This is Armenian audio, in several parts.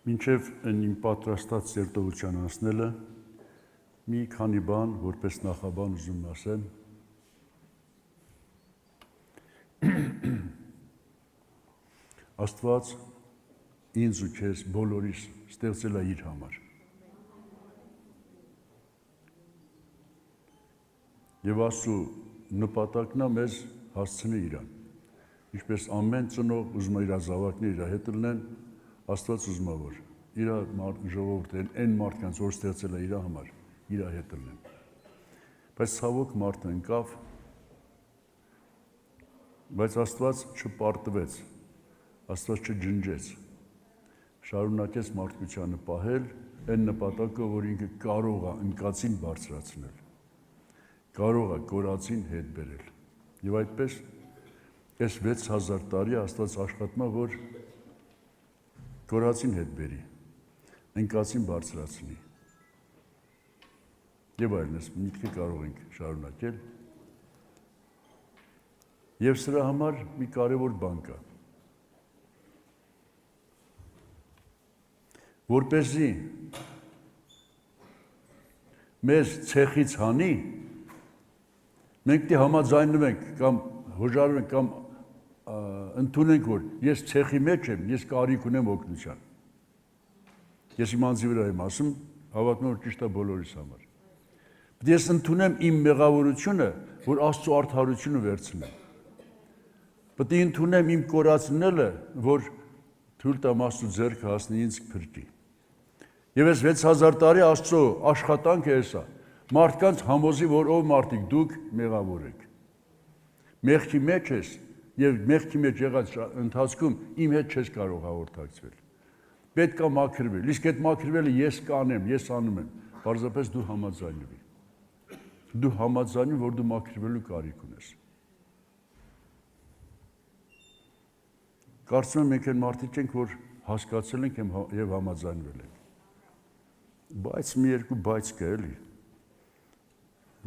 Մինչև իմ պատրաստած երթողության անցնելը մի քանի բան, որպես նախաբան ուզում ասեմ։ Աստված ինձ ու քեզ բոլորիս ստեղծել է իր համար։ Եվ Աստծո նպատակն է մեզ հասցնել իրան։ Ինչպես ամեն ծնող ուզում է իր զավակները իր հետ լինեն, Աստված ուզում է որ իր ժողովուրդն այն մարդկանց, որ ստեղծել է իր համար, իր հետ լինեն։ Բայց ցավոք մարդը ընկավ, բայց Աստված չպարտվեց, Աստված չջնջեց, շարունակեց մարդկությանը պահել այն նպատակով, որ ինքը կարող է ընկածին բարձրացնել, կարող է կորածին հետ բերել։ Եվ այդպես այս 6000 տարի Աստված աշխատում է, որ կորածին հետ բերի, ընկածին բարձրացնի։ Եվ այլն, այս միտքը կարող ենք շարունակել։ Եվ սրա համար մի կարևոր բան կա։ Որպեսզի մեզ ցեխից հանի, մենք դե համաձայնվենք կամ հոժարվենք կամ ընդունենք, որ ես ցեխի մեջ եմ, ես կարիք ունեմ օգնության։ Ես իմ անձի վրա եմ ասում, հավատում եմ, որ ճիշտ է բոլորիս համար։ Պետք է ես ընդունեմ իմ մեղավորությունը, որ Աստծո արդարությունը վերցնեմ։ Պետք է ընդունեմ իմ կորածնելը, որ թույլ տամ Աստծո ձեռքը հասնի ինձ փրկի։ Եվ այս 6000 տարի Աստծո աշխատանքը էսա։ Մարդկանց համոզի, որ ով մարդիկ դուք մեղավոր եք։ Մեղքի մեջ ես եւ մեղքի մեջ եղած ընթացքում իմ հետ չես կարող հաղորդակցվել։ Պետք է մաքրվել։ Իսկ այդ մաքրվելը ես կանեմ, ես անում եմ։ Պարզապես դու համաձայնվի։ Դու համաձայնվի, որ դու մաքրվելու կարիք ունես։ Կարծում եմ մենք այն մարդիկ ենք, որ հասկացել ենք եւ համաձայնվել ենք։ Բայց մի երկու բայց կա էլի,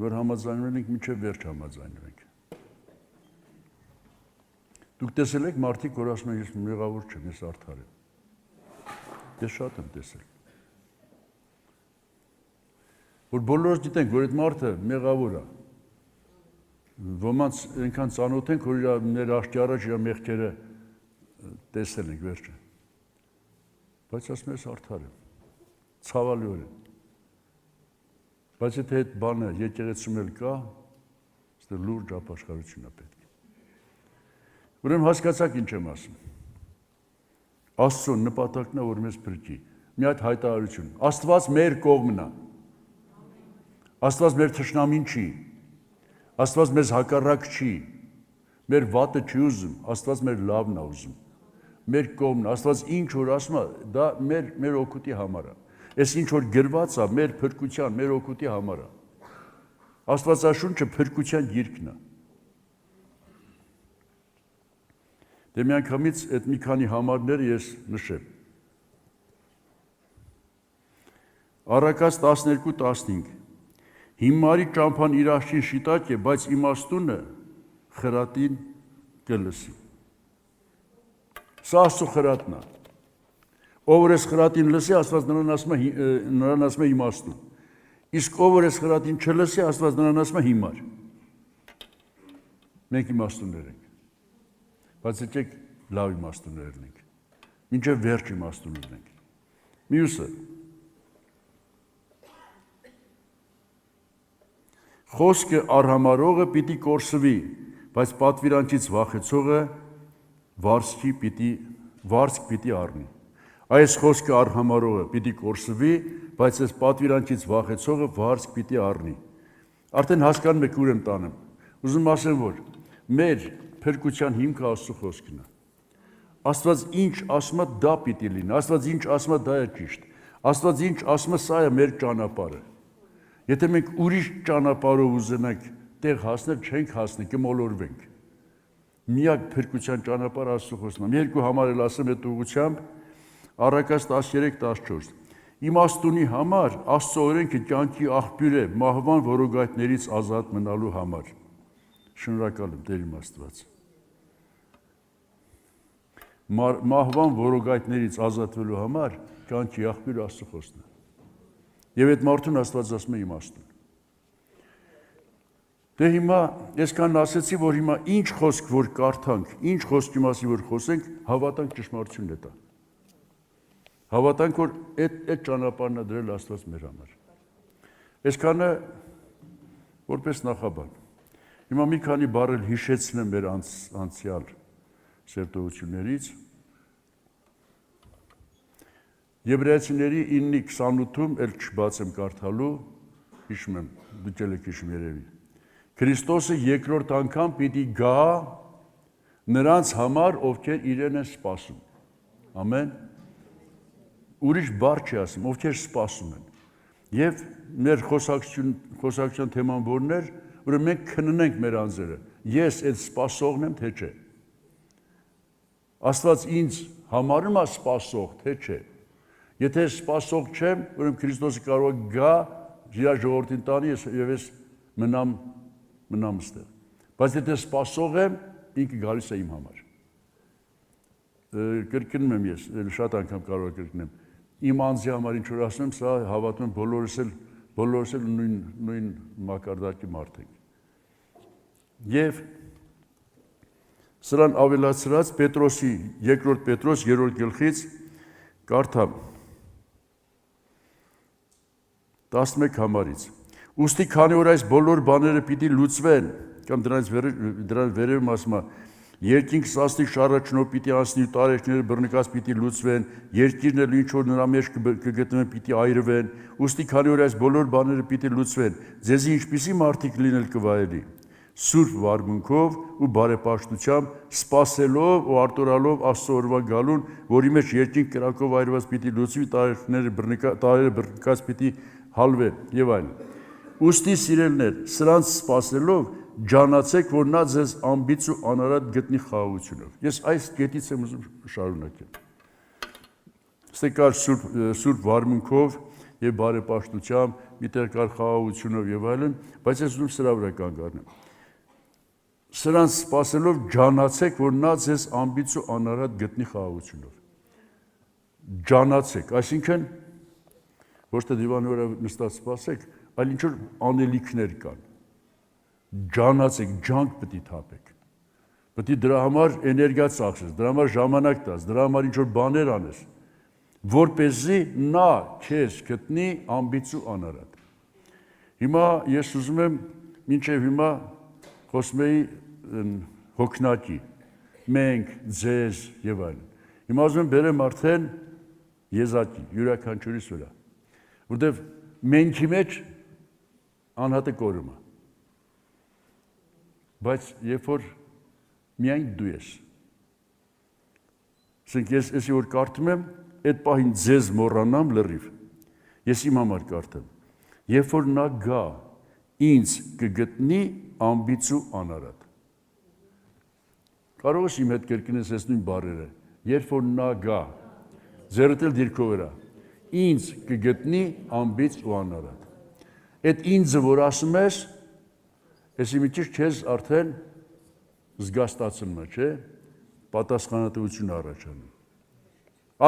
որ համաձայնվել ենք մինչև վերջ համաձայնվենք։ Դուք տեսել եք մարդիկ, որ ասում են ես մեղավոր չեմ, ես արդար եմ։ Ես շատ եմ տեսել։ Որ բոլորս գիտենք, որ այդ մարդը մեղավոր է։ Ոմանց այնքան ծանոթ ենք, որ իր աչքի առաջ իր մեղքերը տեսել ենք վերջը։ Բայց ասում ես արդար եմ։ Ցավալիորեն։ Բայց եթե այդ բանը եկեղեցում էլ կա, այստեղ լուրջ ապաշխարություն է պետք։ Ուրեմն հասկացաք ինչ եմ ասում։ Աստծո նպատակն է, որ մեզ փրկի։ Մի հատ հայտարարություն։ Աստված մեր կողմն է։ Աստված մեր թշնամին չի։ Աստված մեզ հակառակ չի։ Մեր վատը չի ուզում, Աստված մեր լավն է ուզում։ Մեր կողմն, Աստված ինչ որ ասում է, դա մեր օգուտի համար է։ Այս ինչ որ գրված է, մեր փրկության, մեր օգուտի համար է։ Աստվածաշունչը փրկության գիրքն է։ Դե միանգամից այդ մի քանի համարներ ես նշեմ։ Առակաց 12:15 Հիմարի ճամփան իր աշին շիտակ է, բայց իմաստունը խրատին կլսի։ Սա Աստծո խրատն է։ Ով որ այս խրատին լսի, Աստված նրան ասում է իմաստուն։ Իսկ ով որ այս խրատին չլսի, Աստված նրան ասում է հիմար։ Մենք իմաստուններ ենք։ Բայց եկեք լավ իմաստուններ լինենք։ Մինչև վերջ իմաստուններ լինենք։ Մյուսը խոսքը արհամարողը պիտի կորսվի, բայց պատվիրանքից վախեցողը վարձք պիտի առնի։ Այս խոսքը արհամարողը պիտի կորսվի, բայց այս պատվիրանքից վախեցողը վարձք պիտի առնի։ Արդեն հասկանում եք ուր եմ տանում։ Ուզում ասեմ, որ մեր փրկության հիմքը Աստծո խոսքն է։ Աստված ինչ ասում է, դա պիտի լինի։ Աստված ինչ ասում է, դա է ճիշտ։ Աստված ինչ ասում է, սա է մեր ճանապարհը։ Եթե մենք ուրիշ ճանապարհով ուզենանք տեղ հասնել, չենք հասնի, կմոլորվենք։ Միակ փրկության ճանապարհը Աստծո խոսքն է։ Երկու համար էլ ասեմ այդ ուղղությամբ, Առակաց 13:14 Իմաստունի համար Աստծո օրենքը կյանքի աղբյուր է մահվան որոգայթներից ազատ մնալու համար։ Շնորհակալ եմ Տեր իմ Աստված։ մահվան որոգայթներից ազատվելու համար կյանքի աղբյուր Աստծո խոսքն է։ Եվ այդ մարդուն Աստված ասում է իմաստուն։ Դե հիմա այսքան ասեցի, որ հիմա ինչ խոսք որ կարդանք, ինչ խոսքի մասին որ խոսենք, հավատանք ճշմարտությունն է դա։ Հավատանք, որ այդ ճանապարհն է դրել Աստված մեր համար։ Այսքանը որպես նախաբան։ Հիմա մի քանի բառ հիշեցնեմ մեր անցյալ սերտողություններից։ Եբրայեցիների 9:28-ում էլ չբացեմ կարդալու, հիշում եմ, դուք եք հիշում երևի։ Քրիստոսը երկրորդ անգամ պիտի գա նրանց համար, ովքեր իրեն են սպասում։ Ամեն։ Ուրիշ բառ չի ասում, ովքեր սպասում են։ Եվ մեր խոսակցության թեման որն էր, որ մենք քննենք մեր անձերը։ Ես այդ սպասողն եմ, թե չէ։ Աստված ինձ համարում է սպասող, թե չէ։ Եթե սպասող չեմ, ուրեմն Քրիստոսը կարող է գա իր ժողովրդին տանի եւ ես մնամ ստեղ։ Բայց եթե սպասող եմ, ինքը գալիս է իմ համար։ Կրկնում եմ ես, շատ անգամ կարող եմ կրկնեմ։ Իմ անձի համար ինչ որ ասում եմ, սա հավատում եմ բոլորս էլ նույն մակարդակի մարդ ենք։ Եվ սրան ավելացրած Պետրոսի, երկրորդ Պետրոս 3-րդ գլխից կարդամ 11 համարից։ Ուստի քանի որ այս բոլոր բաները պիտի լուծվեն, կամ դրանց վերևում ասում է, երկինք սաստիկ շարաչնով պիտի անցնի ու տարեքները բռնկած պիտի լուծվեն, երկիրն էլ ինչ որ նրա մեջ կգտնվեն պիտի այրվեն, ուստի քանի որ այս բոլոր բաները պիտի լուծվեն, ձեզի ինչպիսի մարդիկ լինել կվայելի, սուրբ վարմունքով ու բարեպաշտությամբ, սպասելով ու արտորալով Աստծո օրվա գալուն, որի մեջ երկինք կրակով այրված պիտի լուծվի, տարեները բռնկած պիտի հալվեն եւ այլն։ Ուստի սիրելներ, սրանց սպասելով ջանացեք, որ նա ձեզ ամբից ու անարատ գտնի խաղաղությունով։ Ես այս կետից եմ ուզում շարունակել։ Ստե կար սուրբ վարմունքով եւ բարեպաշտությամբ, միտեղ կար խաղաղությունով եւ այլն, բայց ես ուզում սրա վրա կանգ առնեմ։ Սրանց սպասելով ջանացեք, որ նա ձեզ ամբից ու անարատ գտնի խաղաղությունով։ Ջանացեք, այսինքն ոչ թե դիվանի վրա նստած սպասեք, այլ ինչ որ անելիքներ կան։ Ջանացեք, ջանք պետք է թափեք։ Պետք է դրա համար էներգիա ծախսես, դրա համար ժամանակ տաս, դրա համար ինչ որ բաներ անես, որպեսզի նա քեզ գտնի ամբից ու անարատ։ Հիմա ես ուզում եմ մինչև հիմա խոսում էի հոգնակի, մենք, ձեզ եւ այլն։ Հիմա ուզում եմ բերեմ արդեն եզակի, յուրաքանչյուրիս վրա, որտեվ մենքի մեջ անհատը կորում է։ Բայց երբ որ միայն դու ես։ Ասենք ես էսի որ կարդում եմ, այդ պահին ձեզ մոռանամ լրիվ։ Ես իմ համար կարդեմ։ Երբ որ նա գա, ինձ կգտնի ամբից ու անարատ։ Կարող ես իմ հետ կրկնես այս նույն բառերը։ Երբ որ նա գա, ձեռդ էլ դիրքով վրա, ինձ կգտնի ամբից ու անարատ։ Այդ ինձը որ ասում ես, Ես մի քիչ քեզ արդեն զգաստացնում է, չէ՞, պատասխանատվություն առաջանում։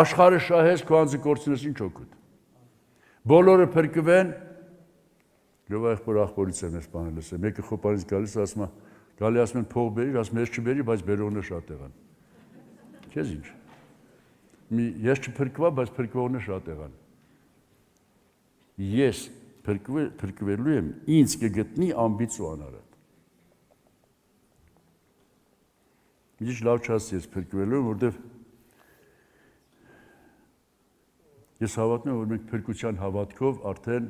Աշխարհը շահես քո անձը կորցնես ինչ օգուտ։ Բոլորը փրկվեն, եւ աղբորից եմ ես բանը լսեմ։ Մեկը խոպանից գալիս ասում է, գալի ասում են փող բերի, ասում ես չբերի, բայց բերողն է շատ եղան։ Քեզ ինչ։ Ես չփրկվա, բայց փրկվողն է շատ եղան։ Ես փրկվելու եմ, ինձ կգտնի ամբից ու անարատ։ Ինչ լավ չասի ես փրկվելու եմ, որտեվ ես հավատում եմ, որ մենք փրկության հավատքով արդեն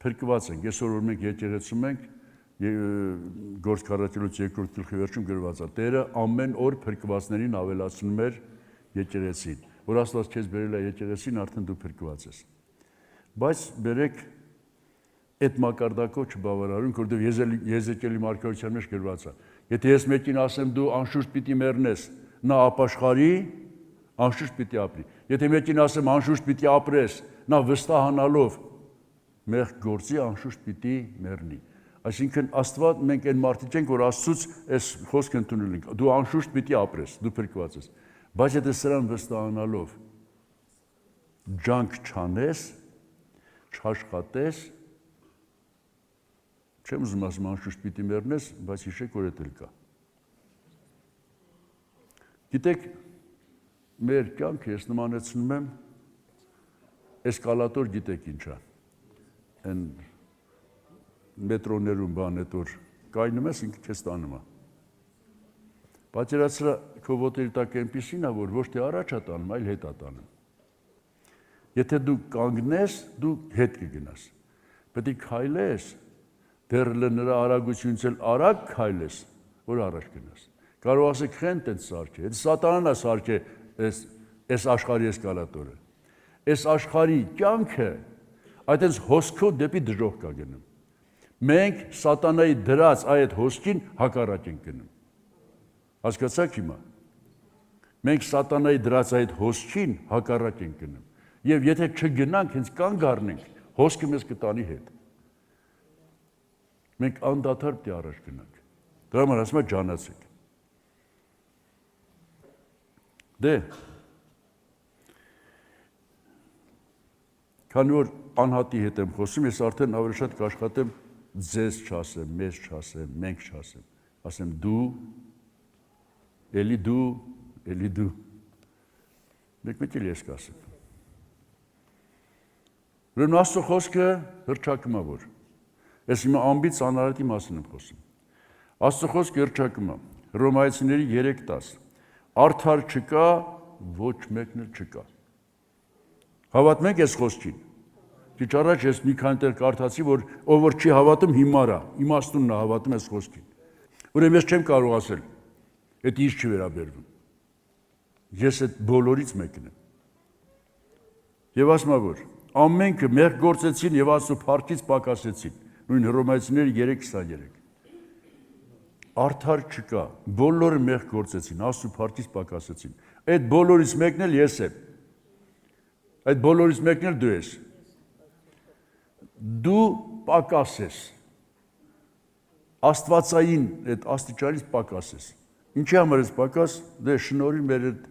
փրկված ենք։ Այսօր որ մենք եկեղեցում ենք, Գործք առաքելուց 2-րդ գլխի վերջում գրված է. Տերը ամեն օր փրկվածներին ավելացնում էր եկեղեցին, որ Աստված քեզ բերել է եկեղեցին, արդեն դու փրկված ես։ Բայց բերեք այդ մակարդակով չբավարարում, որովհետև Եզեկիելի մարգարության մեջ գրված է. Եթե ես մեկին ասեմ դու անշուշտ պիտի մեռնես, նա ապաշխարի, անշուշտ պիտի ապրի։ Եթե մեկին ասեմ անշուշտ պիտի ապրես, նա վստահանալով մեղք գործի, անշուշտ պիտի մեռնի։ Այսինքն Աստված մենք այն մարդիկ ենք, որ Աստծուց այս խոսքը ընդունել ենք։ Դու անշուշտ պիտի ապրես, դու փրկված ես։ Բայց եթե սրան վստահանալով ջանք չանես, չաշխատես, չեմ ուզում ասում անշուշտ պիտի մեռնես, բայց հիշեք որ էլ կա։ Գիտեք, մեր կյանքը ես նմանեցնում եմ էսկալատոր գիտեք ինչա, են մետրոներում բան էտ որ կայնում ես, ինքը քեզ տանում է։ Պատերացրա քո ոտերի տակ այնպիսին է, որ ոչ թե առաջ է տանում, այլ հետ է տանում։ Եթե դու կանգնես, դու հետ կգնաս։ Պետք է քայլես, դեռ նրա արագությունից էլ արագ քայլես, որ առաջ գնաս։ Կարող ասեք խեն տենց սարք է, սատանան է սարք է այս աշխարհի էսկալատորը։ Այս աշխարհի կյանքը այդպես հոսքով դեպի դժոխք կա գնում։ Մենք սատանայի դրած այդ հոսքին հակառակ ենք գնում։ Հասկացաք հիմա։ Մենք սատանայի դրած այդ հոսքին հակառակ ենք գնում։ Եվ եթե չգնանք, հենց կանգ առնենք, հոսքը մեզ կտանի հետ։ Մենք անդադար պետք է առաջ գնանք։ Դրա համար ասում եմ ջանացեք։ Դե քանի որ անհատի հետ եմ խոսում, ես արդեն ավելի շատ կաշխատեմ ձեզ չասեմ, մեզ չասեմ, մենք չասեմ, ասեմ դու, էլի դու, էլի դու։ Մեկ էլ ես կասեմ։ Ուրեմն Աստծո խոսքը հռչակումավոր։ Ես հիմա ամբից անարատի մասին եմ խոսում։ Աստծո խոսքը հռչակում է։ Հռոմայեցիների 3:10։ Արդար չկա, ոչ մեկն էլ չկա։ Հավատում եք այս խոսքին։ Քիչ առաջ ես մի քանի տեղ կարդացի, որ ով որ չի հավատում հիմար է, իմաստունն է հավատում այս խոսքին։ Ուրեմն ես չեմ կարող ասել, այդ ինձ չի վերաբերվում։ Ես այդ բոլորից մեկն եմ։ Եվ ասում եմ, որ ամենքը մեղք գործեցին եւ Աստծո փառքից պակասեցին։ Նույն Հռոմայեցիների 3:23։ Արդար չկա, բոլորը մեղք գործեցին, Աստծո փառքից պակասեցին։ Այդ բոլորից մեկն էլ ես եմ։ Այդ բոլորից մեկն էլ դու ես։ Դու պակաս ես։ Աստվածային այդ աստիճանից պակաս ես։ Ինչի համար ես պակաս, դե շնորհի մեր այդ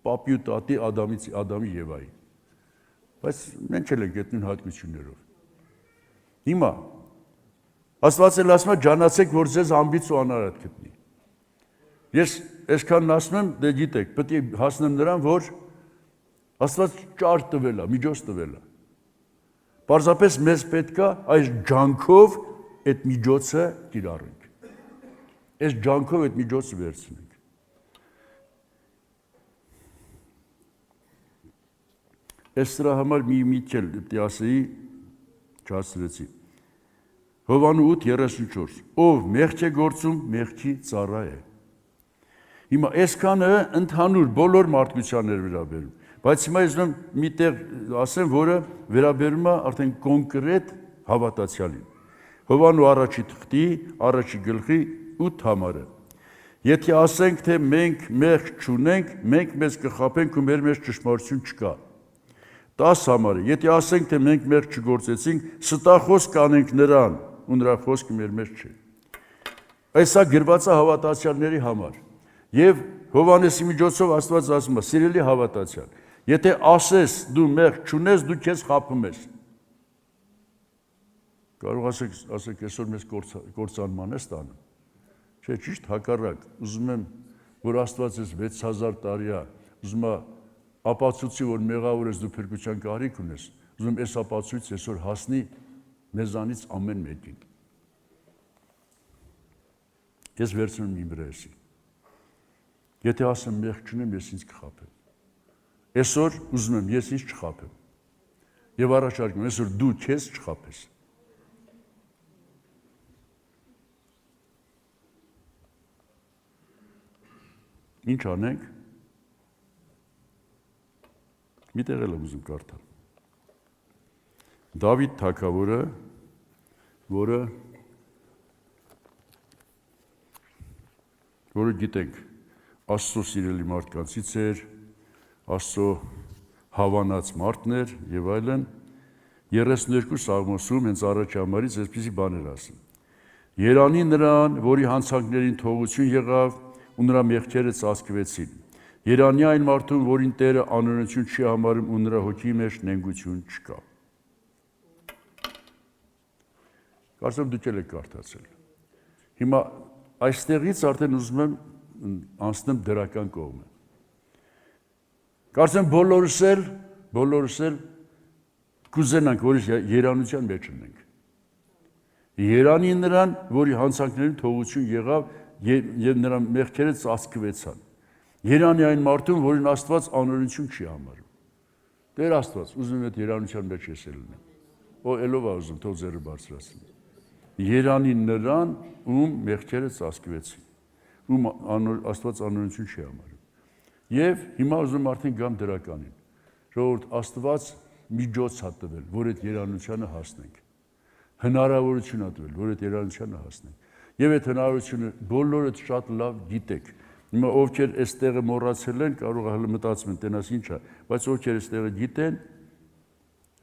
պապի ու տատի Ադամի Եվայի։ Բայց մենք էլ ենք այդ նույն հատկություններով։ Հիմա Աստված էլ ասում է ջանացեք, որ ձեզ ամբից ու անարատ գտնի։ Ես այսքան ասում եմ, դե գիտեք, պետք է հասնեմ նրան, որ Աստված ճար տվել է, միջոց տվել է։ Պարզապես մեզ պետք է այս ջանքով այդ միջոցը կիրառենք։ Այս ջանքով այդ միջոցը վերցնենք։ Այս դրա համար մի միտքել պետք է ասեի, չհասցրեցի։ Հովանու 8:34 Ով մեղք է գործում, մեղքի ծառա է։ Հիմա այսքանը ընդհանուր բոլոր մարդկությաններ վերաբերում, բայց հիմա ես ուզում մի տեղ ասեմ, որը վերաբերում է արդեն կոնկրետ հավատացյալին։ Հովանու 1:1-8 Եթե ասենք, թե մենք մեղք չունենք, մենք մեզ կխաբենք ու մեր մեջ ճշմարտություն չկա։ 10 համարը, եթե ասենք, թե մենք մեղք չգործեցինք, ստախոս կանենք նրան, ու նրա խոսքը մեր մեջ չէ։ Այսա գրված է հավատացյալների համար։ Եվ Հովանեսի միջոցով Աստված ասում է. սիրելի հավատացյալ, եթե ասես դու մեղք չունես, դու քեզ խաբում ես։ Կարող ասեք, այսօր մեզ կործանման է ստանում։ Չէ, ճիշտ հակառակ, ուզում եմ, որ Աստված ես 6000 տարի է, ուզում է ապացույցի, որ մեղավոր ես դու փրկության կարիք ունես, ուզում եմ այս ապացույցը այսօր հասնի մեզանից ամեն մեկին։ Ես վերցնում իմ վրա էսի։ Եթե ասեմ մեղք չունեմ, ես ինձ կխաբեմ։ Այսօր ուզում եմ, ես ինձ չխաբեմ։ Եվ առաջարկում եմ, այսօր դու քեզ չխաբես։ Ինչ անենք։ Մի տեղ եմ ուզում կարդալ։ Դավիթ թագավորը, որը գիտենք, Աստծո սիրելի մարդկանցից էր, Աստծո հավանած մարդն էր եւ այլն, 32 Սաղմոսում հենց առաջ համարից այսպիսի բաներ ասում։ Երանի նրան, որի հանցանքներին թողություն եղավ ու նրա մեղքերը ծածկվեցին։ Երանի այն մարդուն, որին Տերը անօրենություն չի համարում ու նրա հոգի մեջ նենգություն չկա։ Կարծեմ դուք եք կարդացել։ Հիմա այստեղից արդեն ուզում եմ անցնեմ դրական կողմը։ Կարծեմ բոլորս էլ կուզենանք, որ երանության մեջ ունենք։ Երանի նրան, որի հանցանքներին թողություն եղավ եւ նրա մեղքերը ծածկվեցան։ Երանի այն մարդուն, որին Աստված անօրենություն չի համարում։ Տեր Աստված, ուզում եմ այդ երանության մեջ ես լինեմ։ Ելով ուզում, թող ձեռը բարձրացնի։ Երանի նրան, ում մեղքերը ծածկվեցին, ում Աստված անօրենություն չի համարում։ Եվ հիմա ուզում արդեն գամ դրականին։ Ժողովուրդ, Աստված միջոց է տվել, որ այդ երանությանը հասնենք։ Հնարավորություն է տվել, որ այդ երանությանը հասնենք։ Եվ այդ հնարավորությունը բոլորդ շատ լավ գիտեք։ Հիմա ովքեր այստեղը մոռացել են, կարող է հələ մտածում են, տենաս ինչ է, բայց ովքեր այստեղը գիտեն,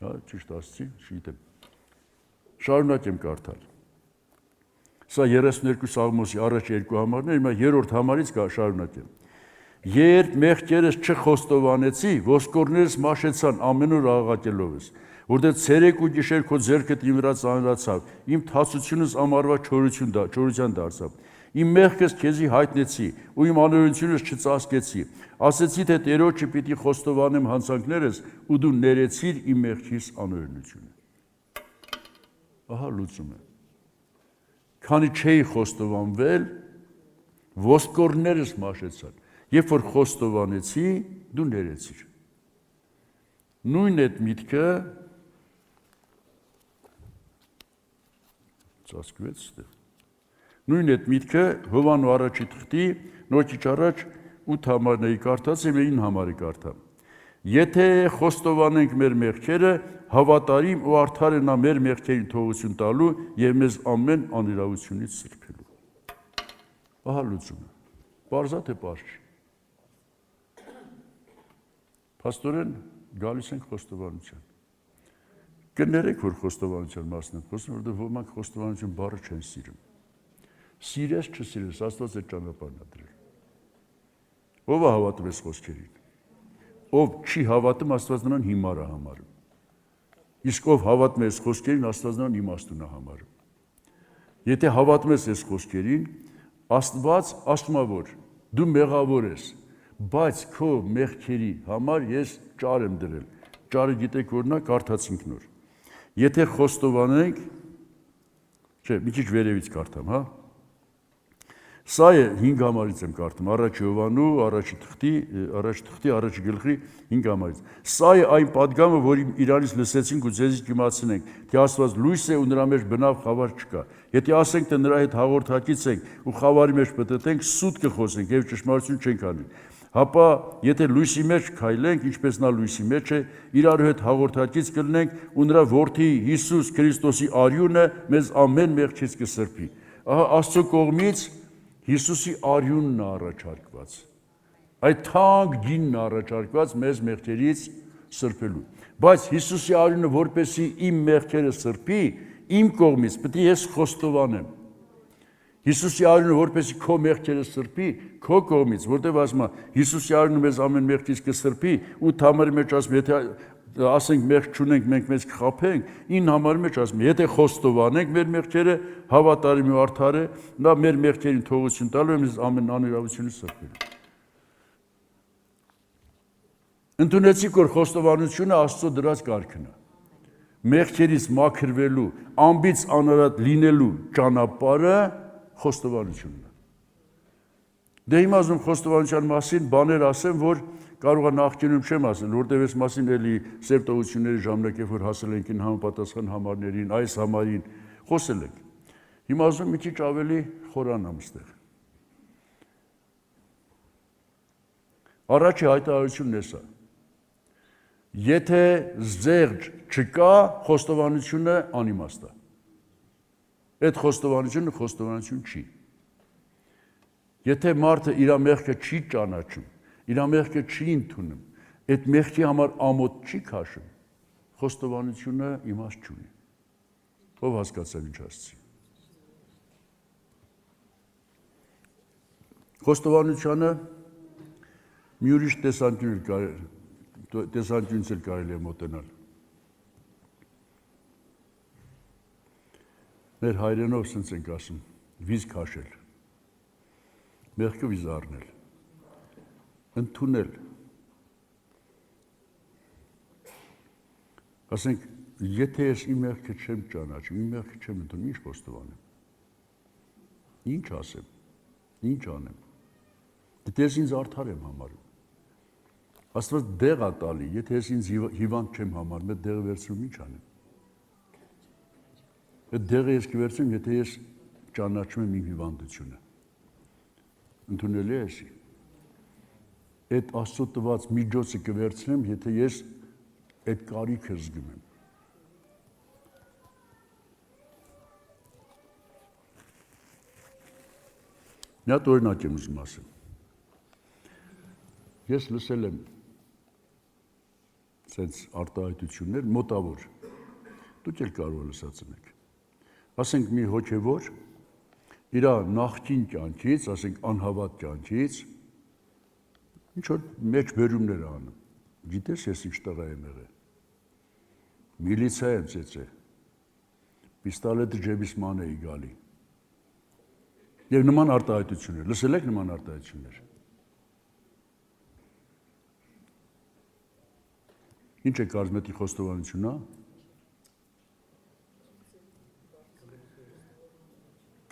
հա, ճիշտ ասացի, չգիտեմ։ Շարունակեմ կարդալ։ Սա 32 Սաղմոսի առաջ երկու համարներ, հիմա երրորդ համարից շարունակեմ։ Երբ մեղքերս չխոստովանեցի, ոսկորներս մաշեցան ամեն օր աղաղակելովս, որտեղ ցերեկ ու գիշեր քո ձեռքդ իմ վրա ծանրացավ, իմ թացությունս ամառվա չորության դարձավ։ Իմ մեղքս քեզի հայտնեցի, ու իմ անօրենությունս չծածկեցի։ Ասեցի, թե Տերոջը պիտի խոստովանեմ հանցանքներս, ու դու ներեցիր իմ մեղքիս անօրենությունը։ Ահա լուծումը։ Քանի չէի խոստովանվել, ոսկորներս մաշեցան։ Երբ որ խոստովանեցի, դու ներեցիր։ Նույն այդ միտքը ծածկվեց ստեղ։ Նույն այդ միտքը Հովանու առաջի թղթի նորքիչ առաջ 8 համարների կարդաց եմ 9 համարի կարդամ։ Եթե խոստովանենք մեր մեղքերը, հավատարիմ ու արդար է նա մեր մեղքերին թողություն տալու եւ մեզ ամեն անիրավությունից սրբելու։ Ահա լուծումը։ Պարզ է թե պարզ չի։ Փաստորեն գալիս ենք խոստովանության։ Կներեք, որ խոստովանության մասն եմ խոսում, որովհետև ոմանք խոստովանություն բառը չեն սիրում։ Սիրես, չսիրես, Աստված այդ ճանապարհն է դրել։ Ով է հավատում այս խոսքերին։ Ով չի հավատում, Աստված նրան հիմար է համարում։ Իսկ ով հավատում է այս խոսքերին, Աստված նրան իմաստուն է համարում։ Եթե հավատում ես այս խոսքերին, Աստված ասում է, որ դու մեղավոր ես, բայց քո մեղքերի համար ես ճար եմ դրել։ Ճարը գիտեք որն է, կարդացինք նոր։ Եթե խոստովանենք, չէ, մի քիչ վերևից կարդամ, հա։ Սա է 5 համարից եմ կարդում, առաջ Հովանու, առաջի թղթի, առաջի գլխի 5 համարից։ Սա է այն պատգամը, որ իրանից լսեցինք ու ձեզի կիմացնենք, թե Աստված լույս է ու նրա մեջ բնավ խավար չկա։ Եթե ասենք, թե նրա հետ հաղորդակից ենք ու խավարի մեջ պտտենք, սուտ կխոսենք եւ ճշմարտություն չենք անի։ Հապա եթե լույսի մեջ քայլենք, ինչպես նա լույսի մեջ է, իրարու հետ հաղորդակից կլինենք ու նրա որդի Հիսուս Քրիստոսի արյունը մեզ ամեն մեղքից կսրբի։ Ահա Աստծո կողմից Հիսուսի արյունն է առաջարկված։ Այդ թանկ գինն է առաջարկված մեզ մեղքերից սրբելու։ Բայց Հիսուսի արյունը որպեսզի իմ մեղքերը սրբի, իմ կողմից պետք է ես խոստովանեմ։ Հիսուսի արյունը որպեսզի քո մեղքերը սրբի, քո կողմից, որտեղ ասում է Հիսուսի արյունը մեզ ամեն մեղքից կսրբի, 8 համարի մեջ ասում եթե ասենք մեղք չունենք, մենք մեզ կխաբենք, 9 համարի մեջ ասում եթե խոստովանենք մեր մեղքերը, հավատարիմ ու արդար է, նա մեր մեղքերին թողություն տալու է մեզ ամեն անիրավությունից սրբելու։ Ընդունեցիք, որ խոստովանությունը Աստծո դրած կարգն է։ Մեղքերից մաքրվելու, անբիծ անարատ լինելու ճանապարհը խոստովանությունն է։ Դե հիմա ուզում խոստովանության մասին բաներ ասեմ, որ կարող է նախկինում չեմ ասել, որտեղ այս մասին էլի սերտողությունների ժամանակ, երբ որ հասել ենք համապատասխան համարներին, այս համարին խոսել ենք։ Հիմա ուզում մի քիչ ավելի խորանամ այստեղ։ Առաջի հայտարարությունն է սա։ Եթե զեղչ չկա, խոստովանությունը անիմաստ է։ Այդ խոստովանությունը խոստովանություն չի։ Եթե մարդը իր մեղքը չի ճանաչում, իր մեղքը չի ընդունում, այդ մեղքի համար ամոթ չի քաշում, խոստովանությունը իմաստ չունի։ Ով հասկացավ ինչ ասեցի։ Խոստովանությունը մի ուրիշ տեսանկյունից էլ կարելի է մոտենալ։ Մեր հայրենով սենց ենք ասում, վիզ քաշել, մեղքը վիզ առնել, ընդունել։ Ասենք, եթե ես իմ մեղքը չեմ ճանաչում, իմ մեղքը չեմ ընդունում, ինչ խոստովանեմ։ Ինչ ասեմ, ինչ անեմ։ Դե ես ինձ արդար եմ համարում։ Աստված դեղ է տալի, եթե ես ինձ հիվանդ չեմ համարում, այդ դեղը վերցնում ինչ անեմ։ Այդ դեղը ես կվերցնեմ, եթե ես ճանաչում եմ իմ հիվանդությունը։ Ընդունելի է էսի։ Այդ Աստծո տված միջոցը կվերցնեմ, եթե ես այդ կարիքը զգում եմ։ Մի հատ օրինակ եմ ուզում ասեմ։ Ես լսել եմ սենց արտահայտություններ մոտավոր, դուք էլ կարող եք լսած եք։ Ասենք մի հոգևոր իր նախկին կյանքից, ասենք անհավատ կյանքից ինչ որ մեջ բերումներ անում։ Գիտես ես ինչ տղա եմ եղել։ Միլիցիա եմ ծեծել։ Պիստոլետը ջեբիս ման էի գալի։ Եվ նման արտահայտություններ, լսել եք նման արտահայտություններ։ Ինչ է կարծում խոստովանությունն է։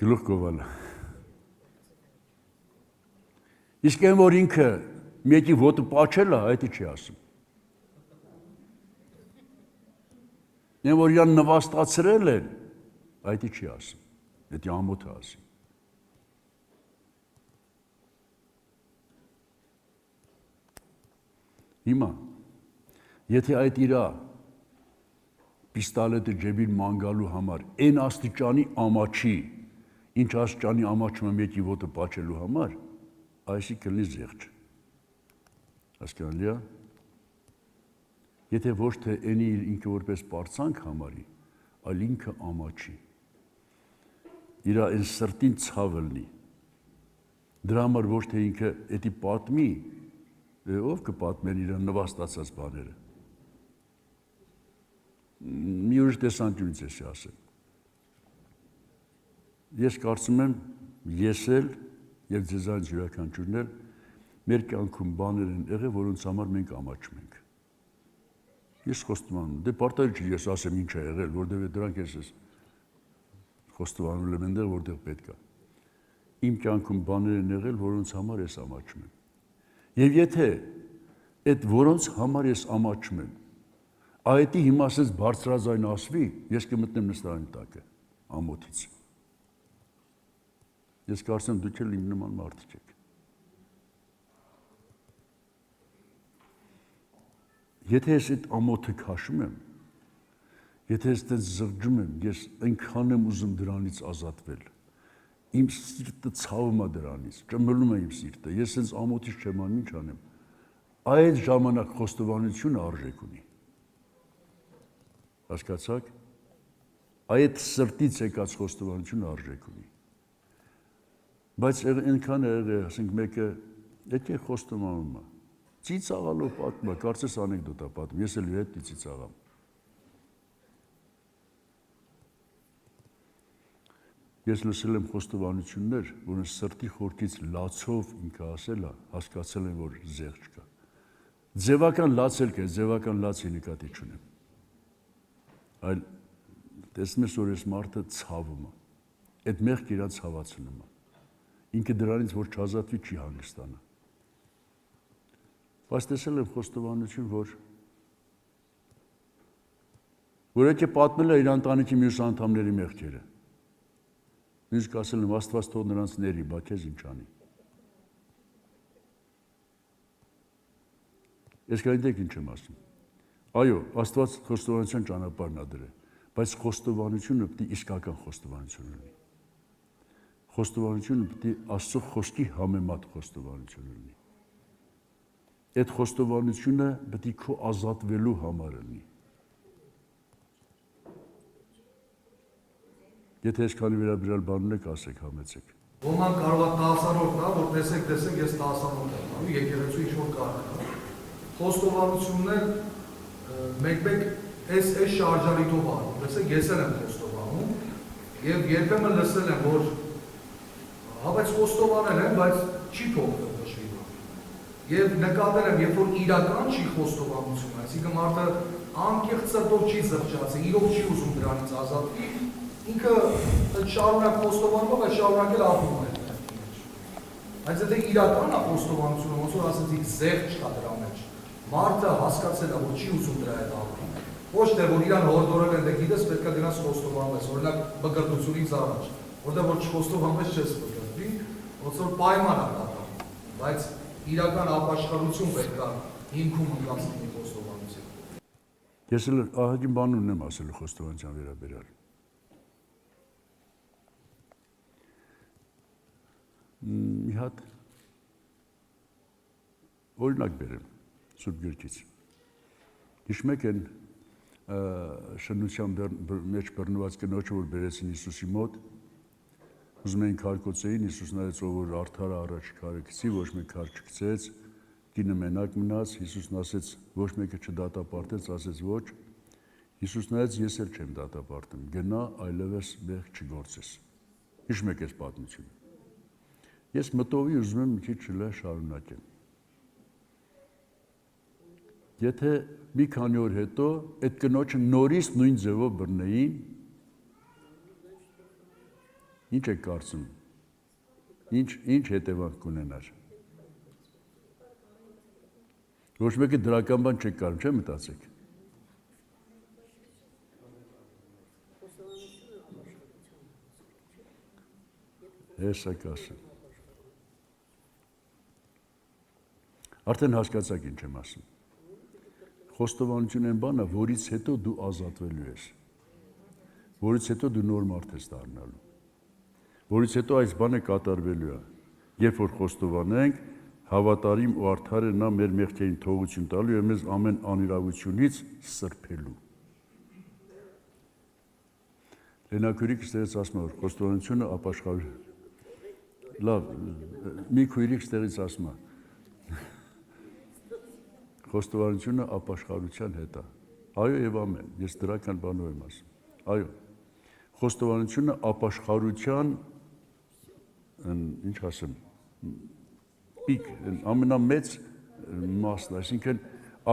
Գլուխ գովալը։ Իսկ այն որ ինքը մեկի ոտը պաչել է, այդ չի ասում։ Այն որ իրան նվաստացրել են, այդ չի ասում։ Դա ամոթ է ասում։ Հիմա եթե այդ իրա պիստոլետը ջեբին ման գալու համար այն աստիճանի ամաչի, ինչ աստիճանի ամաչում է մեկի ոտը պաչելու համար, այսի կլինի զեղչ։ Հասկանալի է։ Եթե ոչ թե այնի ինքը որպես պարծանք համարի, այլ ինքը ամաչի։ Իրա այն սրտին ցավը լինի։ Դրա համար ոչ թե ինքը էդի պատմի, ով կպատմեն իր նվաստացած բաները։ Մի ուրիշ տեսանկյունից ես ասեմ։ Ես կարծում եմ, ես էլ և ձեզանից յուրաքանչյուրն էլ մեր կյանքում բաներ են եղել, որոնց համար մենք ամաչում ենք։ Ես խոստովանում եմ, դե պարտադիր չի ես ասեմ ինչ է եղել, որտեղ դրանք ես խոստովանել եմ այնտեղ, որտեղ պետք է։ Իմ կյանքում բաներ են եղել, որոնց համար ես ամաչում եմ։ Եվ եթե այդ որոնց համար ես ամաչում եմ, այդի հիմա ասես բարձրաձայն ասվի, ես կմտնեմ նստարանի տակը, ամոթից։ Ես կարծեմ դուք էլ իմ նման մարդիկ եք։ Եթե ես այդ ամոթը քաշում եմ, եթե ես այդպես զղջում եմ, ես այնքան եմ ուզում դրանից ազատվել։ Իմ սիրտը ցավում է դրանից, ճմլում է իմ սիրտը, ես այս ամոթից չեմ անում, ինչ անեմ։ Այդ ժամանակ խոստովանությունը արժեք ունի։ Հասկացաք։ Այդ սրտից եկած խոստովանությունը արժեք ունի։ Բայց այնքան է եղել, ասենք մեկը եկեք խոստովանում է։ Ծիծաղալով պատմում է, կարծես անեկդոտ է պատմում, ես էլ իր հետ ծիծաղամ։ Ես լսել եմ խոստովանություններ, որոնց սրտի խորքից լացով ինքը ասել է, հասկացել եմ, որ զեղ չկա։ Ձևական լաց էլ կա, ձևական լացի նկատի չունեմ։ Այլ տեսնում ես, որ ես մարդը ցավում է։ Այդ մեղքը իրան ցավացնում է։ Ինքը դրանից որ չազատվի չի հանգստանա։ Բայց տեսել եմ խոստովանություն, որ եկե պատմել է իր ընտանիքի մյուս անդամների մեղքերը։ Նույնիսկ ասել եմ Աստված թող նրանց ների, բա քեզ ինչ անի։ Ես գիտեք ինչ եմ ասում։ Այո, Աստված խոստովանության ճանապարհն է դրել, բայց խոստովանությունը պետք է իսկական խոստովանություն լինի։ Խոստովանությունը պետք է Աստծո խոսքի համեմատ խոստովանություն լինի։ Այդ խոստովանությունը պետք է քո ազատվելու համար լինի։ Եթե այսքանի վերաբերյալ բան ունեք, ասեք, համեցեք։ Ոմանք կարող է 10-րդ տա, որ տեսեք, ես 10-րդ եմ տալու, եկեղեցու ինչ-որ կարող է։ Խոստովանությունն էլ մեկ-մեկ այս շարժարիտով անում, տեսեք, ես էլ եմ խոստովանում, և երբեմն լսել եմ, որ բայց խոստովանել եմ, բայց չի փոխվել ոչ մի բան։ Եվ նկատել եմ, երբ որ իրական չի խոստովանությունը, այսինքն մարդը անկեղծ սրտով չի զղջացել, իրոք չի ուզում դրանից ազատվի, ինքը շարունակ խոստովանում, բայց շարունակել ապրում է այդ մեջ։ Բայց եթե իրական է խոստովանությունը, ոնց որ ասեցիք, զեղչ չկա դրա մեջ, մարդը հասկացել է, որ չի ուզում դրա հետ ապրում։ Ոչ թե որ իրան հորդորել են, դե գիտես պետք է գնաս խոստովանվես, օրինակ մկրտությունից առաջ, որտեղ որ չխոստովանվես չես մկրտվի, ոնց որ պայման է կատարվում, բայց իրական ապաշխարություն պետք է հիմքում ընկած լինի խոստովանության։ Ես էլ ահագին բան ունեմ ասելու խոստովանության վերաբերյալ։ Մի հատ օրինակ բերեմ Սուրբ Գրքից։ Հիշում եք այն շնության մեջ բռնված կնոջը, որ բերեցին Հիսուսի մոտ, ուզում էին քարկոծեին, Հիսուս նայեց, ով որ արդար առաջ քարը գցի, ոչ մեկ քար չգցեց, կինը մենակ մնաց, Հիսուսն ասեց, ոչ մեկը չդատապարտեց, ասեց ոչ, Հիսուս նայեց, ես էլ չեմ դատապարտում, գնա այլևս մեղք չգործես։ Հիշում եք այս պատմությունը։ Ես մտովի ուզում եմ մի քիչ շարունակեմ։ Եթե մի քանի օր հետո այդ կնոջը նորից նույն ձևով բռնեին, ինչ եք կարծում, ինչ հետևանք կունենար։ Ոչ մեկը դրական բան չեք կարում, չէ՞ մտածեք։ Հեսա կասեմ։ Արդեն հասկացաք ինչ եմ ասում։ Խոստովանություն են բանը, որից հետո դու ազատվելու ես, որից հետո դու նոր մարդ ես դառնալու, որից հետո այս բանը կատարվելու է, երբ որ խոստովանենք, հավատարիմ ու արդար է նա մեր մեղքերին թողություն տալու և մեզ ամեն անիրավությունից սրբելու։ Լենաքույրիկը ստեղից ասում է, որ խոստովանությունը ապաշխարություն, լավ, մի քույրիկ ստեղից ասում է, խոստովանությունը ապաշխարության հետ է։ Այո և ամեն, ես դրական բանով եմ ասում։ Այո, խոստովանությունը ապաշխարության, ինչ ասեմ, պիկ, ամենամեծ մասն, այսինքն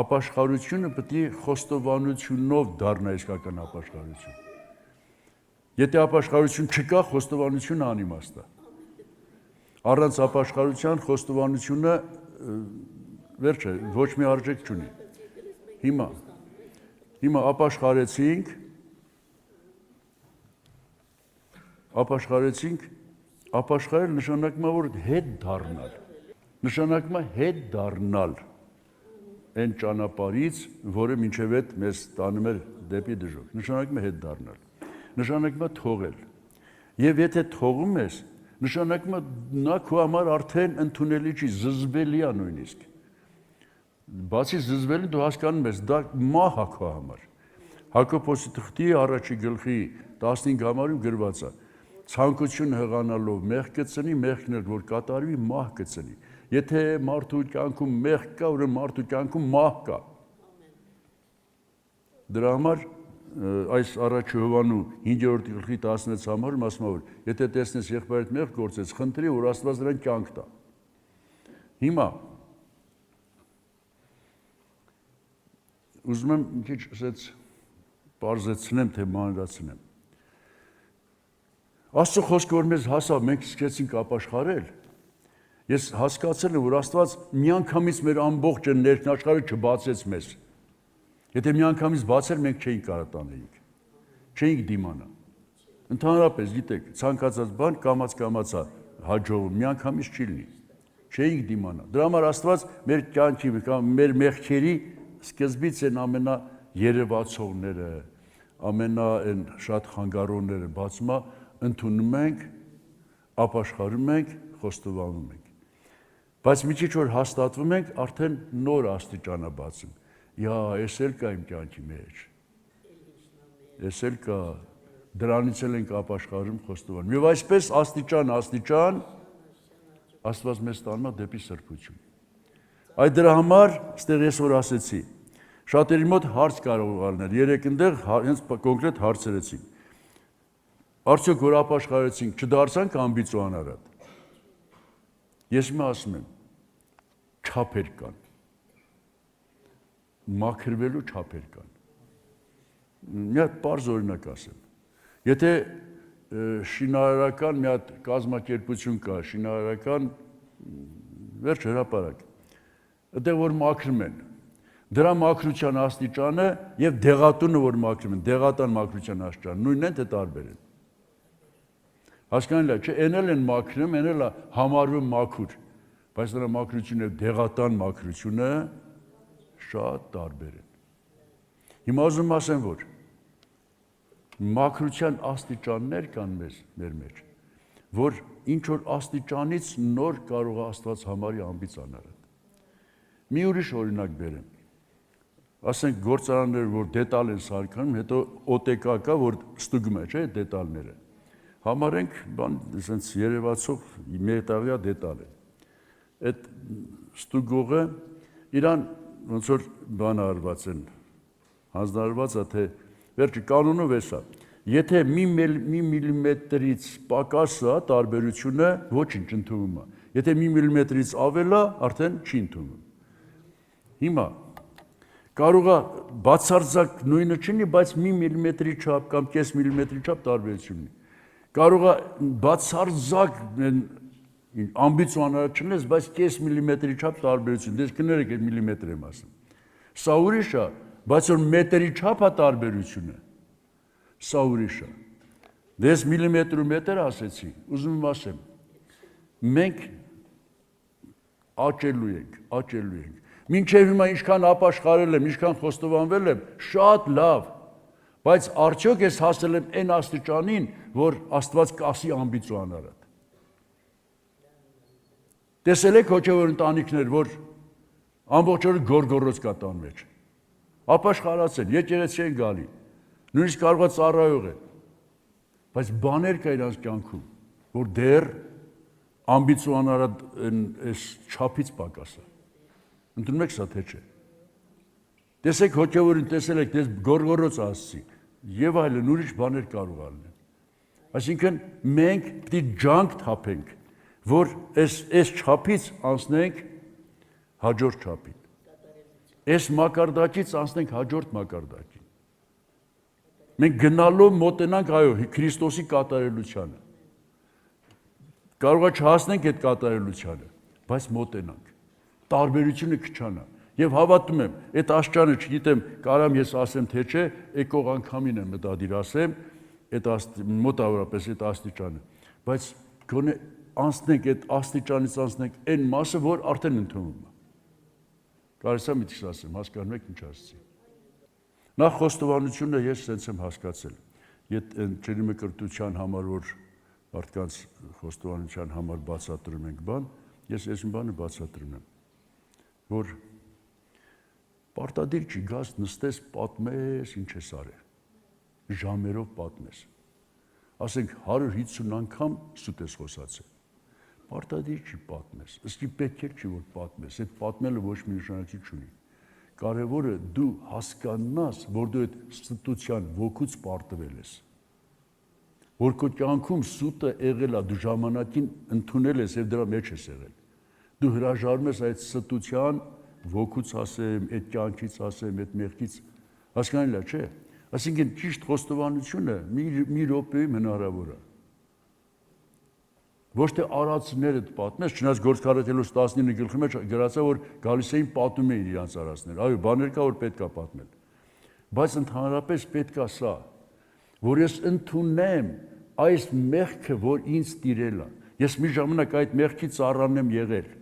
ապաշխարությունը պետք է խոստովանությունով դառնա իսկական ապաշխարություն։ Եթե ապաշխարություն չկա, խոստովանությունը անիմաստ է։ Առանց ապաշխարության խոստովանությունը վերջ է, ոչ մի արժեք չունի։ Հիմա ապաշխարեցինք, ապաշխարել նշանակում է, որ հետ դառնալ, նշանակում է հետ դառնալ այն ճանապարհից, որը մինչև այդ մեզ տանում էր դեպի դժոխք, նշանակում է հետ դառնալ, նշանակում է թողել, և եթե թողում ես, նշանակում է նա քո համար արդեն ընդունելի չի, զզվելի է նույնիսկ, բացի զզվելի դու հասկանում ես, դա մահ է քո համար, Հակոբոսի թղթի առաջի գլխի 15 համարում գրված է, ցանկություն հղանալով մեղք կծնի, մեղքն էլ որ կատարվի, մահ կծնի, եթե մարդու կյանքում մեղք կա, ուրեմն մարդու կյանքում մահ կա, դրա համար այս առաջի Հովհաննու 5-րդ գլխի 16 համարում ասում է, որ եթե տեսնես եղբայրդ մեղք գործեց, խնդրի, որ Աստված նրան կյանք տա։ Հիմա ուզում եմ մի քիչ ասած պարզեցնեմ, թե մանրացնեմ։ Աստծո խոսքը որ մեզ հասավ, մենք սկսեցինք ապաշխարել, ես հասկացել եմ, որ Աստված միանգամից մեր ամբողջ ներքնաշխարհը չբացեց մեզ։ Եթե միանգամից բացեր, մենք չէինք կարող տանեինք, չէինք դիմանա։ Ընդհանրապես, գիտեք, ցանկացած բան կամաց-կամացա հաջողում, միանգամից չի լինի, չէինք դիմանա։ Դրա համար Աստված մեր կյանքի, մեր մեղքերի սկզբից են ամենաերևացողները, շատ խանգարողները բացում է, ընդունում ենք, ապաշխարում ենք, խոստովանում ենք։ Բայց մի քիչ որ հաստատվում ենք, արդեն նոր աստիճան է բացում։ Ես էլ կա իմ կյանքի մեջ, ես էլ կա, դրանից էլ ենք ապաշխարում խոստովանում։ Եվ այսպես աստիճան Աստված մեզ տանում է դեպի սրբություն։ Այդ դրա համար, այստեղ ես որ ասեցի, շատերի մոտ հարց կարող ալնել, երեք ընդեղ հենց կոնկրետ հարցերեցինք։ Արդյոք որ ապաշխարեցինք, չդարձանք ամբից ու անարատ։ Ես հիմա ասում եմ, չափեր կան։ Մաքրվելու չափեր կան։ Մի հատ պարզ օրինակ ասեմ։ Եթե շինարարական մի հատ կազմակերպություն կա, շինարարական վերջ հրապարակ, այդտեղ որ մաքրում են, դրա մաքրության աստիճանը եւ դեղատունը որ մաքրում են, դեղատան մաքրության աստիճանը նույնն են թե տարբեր են։ Հասկանալի է, չէ, էնել են մաքրում, էնել է համարվում մաքուր, բայց դրա մաքրությունը եւ դեղատան մաքրությունը շատ տարբեր են։ Հիմա ուզում ասեմ, որ մաքրության աստիճաններ կան մեր մեջ, որ ինչ որ աստիճանից նոր կարող է Աստված համարի ամբից անարատ։ Մի ուրիշ օրինակ բերեմ։ Ասենք գործարաններ, որ դետալ են սարքանում, հետո օտեկա կա, որ ստուգում է, չէ, դետալները։ Համարենք, ասենց երևացող մետաղյա դետալ է։ Այդ ստուգողը իրան ոնց որ բան արված են, հանձնարարված է, թե վերջի կանոնով էսա, եթե մի միլիմետրից պակաս է տարբերությունը, ոչինչ ընդունում է, եթե մի միլիմետրից ավել է, արդեն չի ընդունում։ Հիմա, կարող է բացարձակ նույնը չնի, բայց մի միլիմետրի չափ կամ կես միլիմետրի չափ տարբերություն ունի։ Կարող է բացարձակ ամբից ու անարատ չնես, բայց կես միլիմետրի չափ տարբերություն, դες կներեք այդ միլիմետր եմ ասում։ Սա ուրիշ է, բայց որ մետրի չափ է տարբերությունը, սա ուրիշ է։ Դες միլիմետր ու մետր ասեցի, ուզում եմ ասեմ, մենք աճելու ենք։ Մինչև հիմա ինչքան ապաշխարել եմ, ինչքան խոստովանվել եմ, շատ լավ, բայց արդյոք ես հասել եմ այն աստիճանին, որ Աստված կասի ամբից ու անարատ։ Տեսել եք հոգևոր ընտանիքներ, որ ամբողջ օրը գորգորոց կա տան մեջ։ Ապաշխարացել, եկեղեցի են գալի, նույնիսկ կարող է ծառայող են, բայց բաներ կա իրանց կյանքում, որ դեռ ամբից ու անարատ այս չափից պակաս է։ Ընդունում եք սա թե չէ։ Տեսեք հոգևորին, տեսել եք, դες գորգորոց ասցի, եւ այլն ուրիշ բաներ կարող ալնեն։ Այսինքն մենք պիտի ջանք թափենք, որ այս չափից անցնենք հաջորդ չափին։ Այս մակարդակից անցնենք հաջորդ մակարդակին։ Մենք գնալով մոտենանք այո Քրիստոսի կատարելությանը։ Կարող է չհասնենք այդ կատարելությանը, բայց մոտենանք։ Տարբերությունը կչանա։ Եվ հավատում եմ, այդ աստիճանը չգիտեմ, կարամ ես ասեմ թե չէ, եկող անգամին եմ մտադիր ասեմ, այդ մոտավորապես այդ աստիճանը, բայց գոնե անցնենք այդ աստիճանից անցնենք այն մասը, որ արդեն ընդունում է։ Կարելի է միտքս ասեմ, հասկանում եք ինչ ասեցի։ Նախ խոստովանությունը ես sense եմ հասկացել։ Եթե ջերմակրթության համար որ մարդկանց խոստովանության համար բացատրում ենք բան, ես այս բանը բացատրում եմ, որ պարտադիր չի գաս նստես պատմես ինչ ես արել։ Ժամերով պատմես։ Ասենք 150 անգամ սուտ ես խոսացել։ Պարտադիր չի պատմես, ըսկի պետք է չի որ պատմես, այդ պատմելը ոչ մի նշանակություն չունի։ Կարևորը դու հասկանաս, որ դու այդ ստության ոգուց պարտվել ես։ Որ քո կյանքում սուտը եղել է, դու ժամանակին ընդունել ես եւ դրա մեջ ես եղել։ Դու հրաժարում ես այդ ստության ոգուց ասեմ, այդ կյանքից ասեմ, այդ մեղքից, հասկանալի է, չէ։ Այսինքն ճիշտ խոստովանությունը մի րոպեում հնարավոր է։ Ոչ թե արածներդ պատմես, չնայած Գործքարոթելոս 19 գլխի մեջ գրած է, որ գալիս էին պատում էին իրանց արածները։ Այո, բաներ կա, որ պետք է պատմել։ Բայց ընդհանրապես պետք է սա, որ ես ընդունեմ այս մեղքը, որ ինձ տիրել է։ Ես մի ժամանակ այդ մեղքի ծառան եմ եղել։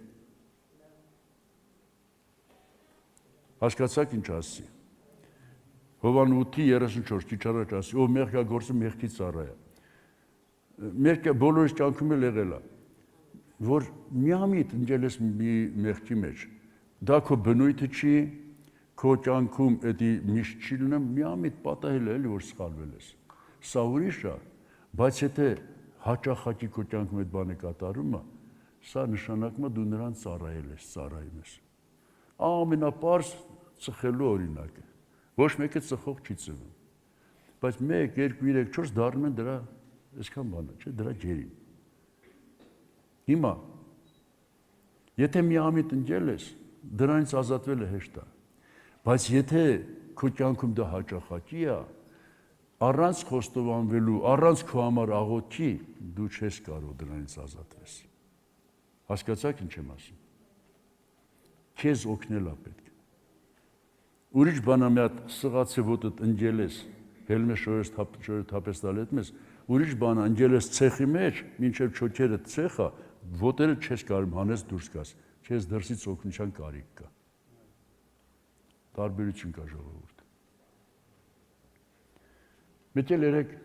Հասկացաք ինչ ասի։ Հովան 8:34 քիչ առաջ ասի, ով մեղք է գործում, մեղքի ծառա է։ Մեղքը բոլորիս կյանքում էլ եղել է, որ միամիտ ընկել ես մի մեղքի մեջ։ Դա քո բնույթը չի, քո կյանքում էդի միշտ չի լինում, միամիտ պատահել է, որ սխալվել ես։ սա ուրիշ է, բայց եթե հաճախակի քո կյանքում այդ բանը կատարում է, սա նշանակում է դու նրան ծառայել ես, ծառայում ես։ Ամենապարզ ծխելու օրինակը։ Ոչ մեկը ծխող չի ծվում։ Բայց 1, 2, 3, 4 դառնում են դրա այսքան բանը, չէ, դրա ջերին։ Հիմա եթե միամիտ ընկել ես, դրանից ազատվելը հեշտ է։ Բայց եթե քո կյանքում դա հաճախակի է, առանց խոստովանվելու, առանց քո համար աղոթքի, դու չես կարող դրանից ազատվես։ Հասկացաք ինչ եմ ասում։ Քեզ օգնել է պետք։ Ուրիշ բան է մի հատ սղացի ոտդ ընկել ես, հելմե շորը թափես տալ հետ մեզ, ուրիշ բան է ընկել ես ցեխի մեջ, մինչև չոքերը ցեխա, ոտերը չես կարող հանես դուրս գաս, քեզ դրսից օգնության կարիք կա։ Տարբերություն կա ժողովուրդ։ Մեկ էլ երեք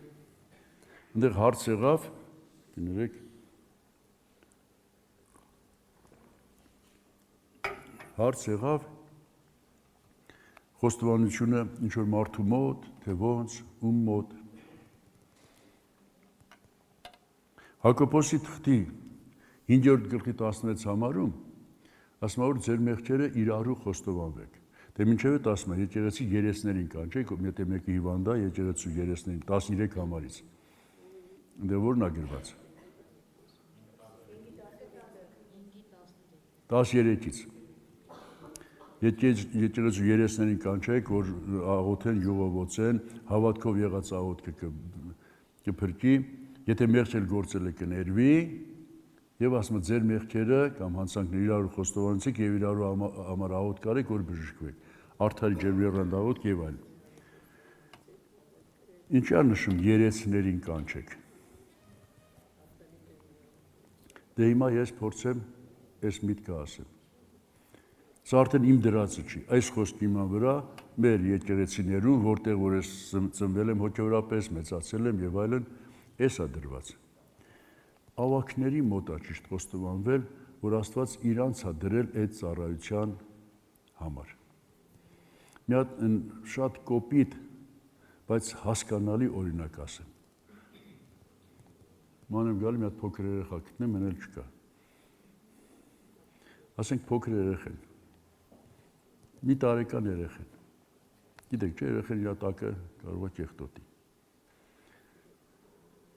այնտեղ հարց եղավ, ներեք հարց եղավ խոստովանությունը ինչ որ մարդու մոտ, թե ոնց, ում մոտ։ Հակոբոսի թղթի 5-րդ գլխի 16 համարում ասում է որ ձեր մեղքերը իրարու խոստովանվեք։ Դե մինչև այդ ասում է եկեղեցի երեսներին կանչեք, եթե մեկը հիվանդ է, եկեղեցու երեսներին 13 համարից։ Դե որն է գրված։ 13-ից։ Եկեղեցու երեսներին կանչեք, որ աղոթեն, յուղովոցեն, հավատքով եղած աղոթքը կփրկի, եթե մեղքել գործել է կներվի, եւ ասում է ձեր մեղքերը կամ հանցանքները իրարու խոստովանեցիք եւ իրարու համար աղոթք արեք, որ բժշկվեք։ Արդարի ջերմեռանդ աղոթք եւ այլն։ Ինչ է նշում երեսներին կանչեք։ Դե հիմա ես փորձեմ այս միտքը ասեմ։ Սա արդեն իմ դրածը չի, այս խոսքի իման վրա մեր եկեղեցիներում, որտեղ որ ես ծնվել եմ հոգևորապես, մեծացել եմ եւ այլն, էս է դրված։ Ավակների մոտ է ճիշտ խոստովանվել, որ Աստված իրանց է դրել այդ ծառայության համար։ Մի հատ շատ կոպիտ, բայց հասկանալի օրինակ ասեմ։ Մանեմ գալի մի հատ փոքր երեխա գտնեմ, մեն էլ չկա։ Ասենք փոքր երեխան։ Մի տարեկան երեխան։ Գիտեք, չէ, երեխան իր տակը կարող է կեղտոտի։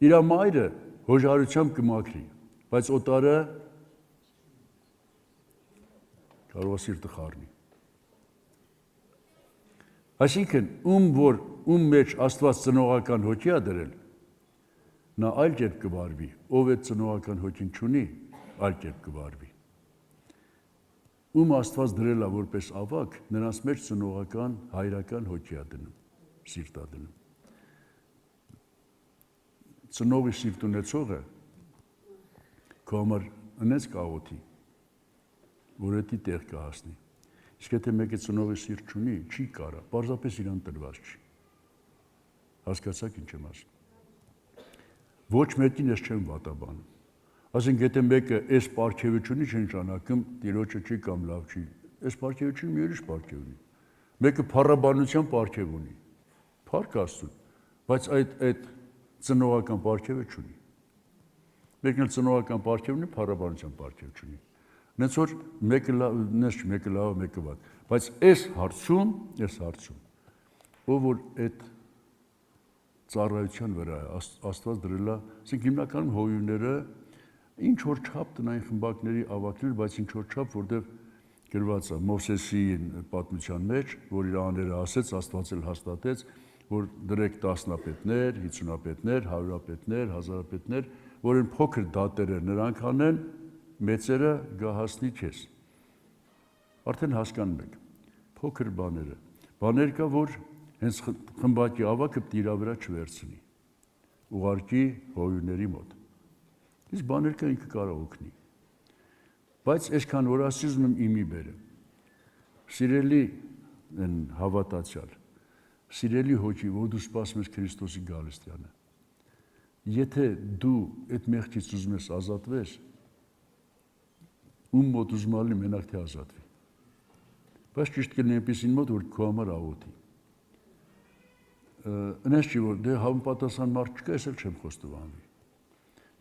Իր մայրը հոժարությամբ կմաքրի, բայց օտարը կարող է սիրտը խառնի։ Այսինքն, ում մեջ Աստված ծնողական հոգի է դրել, նա այլ կերպ կվարվի, ով այդ ծնողական հոգին չունի, այլ կերպ կվարվի։ Ում Աստված դրել է որպես ավակ, նրանց մեջ ծնողական, հայրական հոգի է դնում, սիրտ է դնում։ Ծնողի սիրտ ունեցողը քո համար ընես կաղոթի, որ էդի տեղ կհասնի։ Իսկ եթե մեկը ծնողի սիրտ չունի, չի կարա, պարզապես իրան տրված չի։ Հասկացաք ինչ եմ ասում։ Ոչ մեկին ես չեմ վատաբանում։ Ասենք եթե մեկը այս պարգևը չունի, չնշանակում տիրոջը չի կամ լավ չի։ Այս պարգևը չունի, մի ուրիշ պարգև ունի։ Մեկը փառաբանության պարգև ունի։ Փառք Աստծուն, բայց այդ ծնողական պարգևը չունի։ Մեկն էլ ծնողական պարգև ունի, փառաբանության պարգև չունի։ Նենց որ մեկը լավ, մեկը վատ։ Բայց այս հարցում, ով որ այդ ծառայության վրա է, Աստված դրել է, ասենք հիմնականում հոյուները ինչ որ չափ տնային խմբակների ավակներ, բայց ինչ որ չափ, որտեղ գրված է Մովսեսի պատմության մեջ, որ իր աները ասեց, Աստված էլ հաստատեց, որ դրեք տասնապետներ, 50-ապետներ, 100-ապետներ, 1000-ապետներ, որ այն փոքր դատերը նրանք անեն, մեծերը գահասնի քեզ։ Արդեն հասկանում եք, փոքր բաներ կա, որ հենց խմբակի ավակը պիտի իր վրա չվերցնի, ուղարկի հոյուների մոտ։ Իսկ բաներ կա ինքը կարող օգնի։ Բայց այսքան որ ասիզմ եմ իմի բերեմ։ Սիրելի հավատացյալ, սիրելի հոգի, որ դու սպասում ես Քրիստոսի գալստյանը։ Եթե դու այդ մեղքից ուզում ես ազատվես, ում մոտ ուզում ալի մենակ թե ազատվի։ Բայց ճիշտ կլինի այնպեսին մոտ, որ քո համար աղոթի։ Ինձ չի որ դե համապատասխան մարդ չկա, ես էլ չեմ խոստովանվի։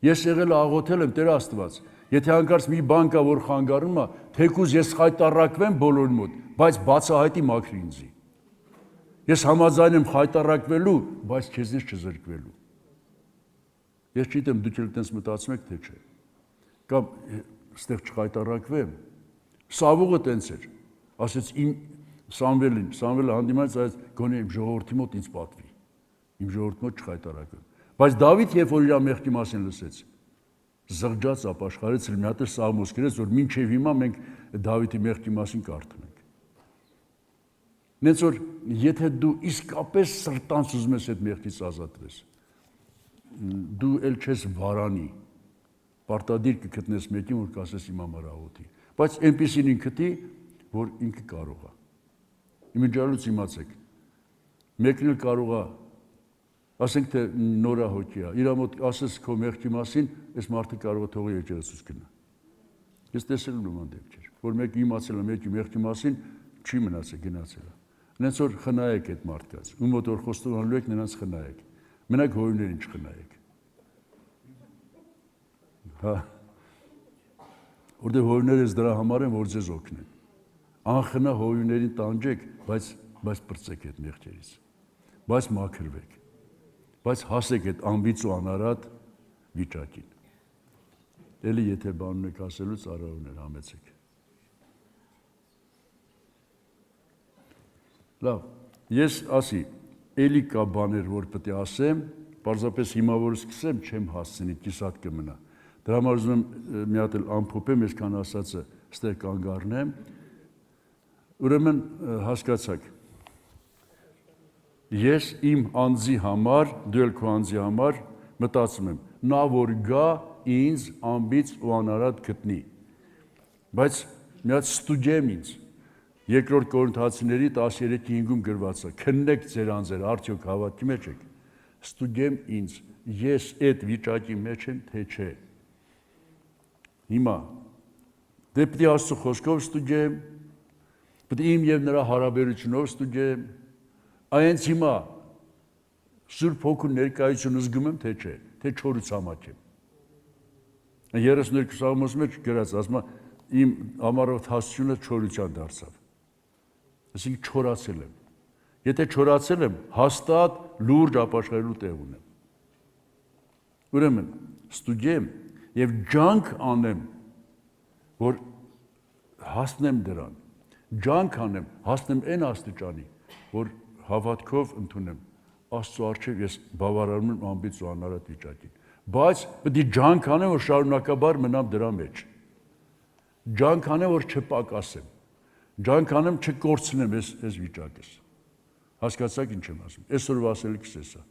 Ես եղել աղոթել եմ Տեր Աստված։ Եթե հանկարծ մի բան կա, որ խանգարում է, թեկուզ ես խայտարակվեմ բոլորի մոտ, բայց բացահայտի մաքրի ինձի։ Ես համաձայն եմ խայտարակվելու, բայց քեզնից չզրկվելու։ Ես չգիտեմ դուք էլ տենց մտածում եք, թե չէ։ Կամ ստեղ չխայտարակվեմ։ Սավուղը տենց էր։ Ասեց իմ Սամվելը հանդիմանից այս գոնե իմ ժողովրդի մոտ ինձ պատվի։ Իմ ժողովրդի մոտ չխայտարակվեմ։ Բայց Դավիթ, երբ որ իր մեղքի մասին լսեց, զղջաց ապաշխարեց, մի հատ Սաղմոս գրեց, որ մինչև հիմա մենք Դավիթի մեղքի մասին կարդում ենք։ Նենց որ եթե դու իսկապես սրտանց ուզում ես այդ մեղքից ազատվես, դու էլ չես վարանի, պարտադիր կգտնես մեկին, որ կասես իմ համար աղոթի, բայց այնպիսին ինքնի, որ ինքը կարող է։ Իմիջիալուց իմացեք, մեկն էլ կարող է, ասենք թե նորահոգի է, իր մոտ ասես քո մեղքի մասին, այս մարդը կարող է թողի եկեղեցուց գնա։ Ես տեսել եմ նման դեպքեր, որ մեկը իմացել է մեկի մեղքի մասին, չի մնացել, գնացել է։ Նենց որ խնայեք այդ մարդկանց, ում մոտ որ խոստովանելու եք, նրանց խնայեք։ Մենակ հովիվներին չխնայեք։ Հա։ Որտեղ հովիվները ես դրա համար են, որ ձեզ օգնեն։ Անխնա հովիվներին տանջեք, բայց պրծեք այդ մեղքերից։ Բայց մաքրվեք։ Բայց հասեք այդ անբիծ ու անարատ վիճակին։ Էլի եթե բան ունեք ասելուց արարողներ համեցեք։ Լավ, ես ասի, էլի կա բաներ, որ պետք է ասեմ, պարզապես հիմա որ սկսեմ, չեմ հասցնի, կիսատ կմնա։ Դրա համար ուզում եմ մի հատ էլ ամփոփեմ, այսքան ասածը ստեղ կանգ առնեմ։ Ուրեմն հասկացաք, ես իմ անձի համար, դու էլ քո անձի համար մտածում եմ, նա որ գա ինձ անբիծ ու անարատ գտնի, բայց մի հատ ստուգեմ ինձ, երկրորդ Կորինթացիների 13:5-ում գրված է, քննեք ձեր անձերը, արդյոք հավատքի մեջ եք, ստուգեմ ինձ, ես այդ վիճակի մեջ եմ, թե չէ։ Հիմա, դե պետք է Աստծո խոսքով ստուգեմ, պետք է իմ և նրա հարաբերությունով ստուգեմ, այնց հիմա Սուրբ Հոգու ներկայություն զգում եմ, թե չէ, թե չորուց համակեմ։ 32 Սաղմոս մեջ գրած, ասում է, իմ ամառոտ հասությունը չորության դարձավ։ Այսինքն չորացել եմ։ Եթե չորացել եմ, հաստատ լուրջ ապաշխարելու տեղ ունեմ։ Ուրեմն, ստուգեմ և ջանք անեմ, որ հասնեմ դրան, ջանք անեմ, հասնեմ այն աստիճանի, որ հավատքով ընդունեմ, Աստծո առջև ես բավարարում եմ անբիծ ու անարատ վիճակին, բայց պետք է ջանք անեմ, որ շարունակաբար մնամ դրա մեջ, ջանք անեմ, որ չպակասեմ, ջանք անեմ չկորցնեմ այս վիճակս, հասկացաք ինչ եմ ասում, այսօրվա ասելիքս էս է։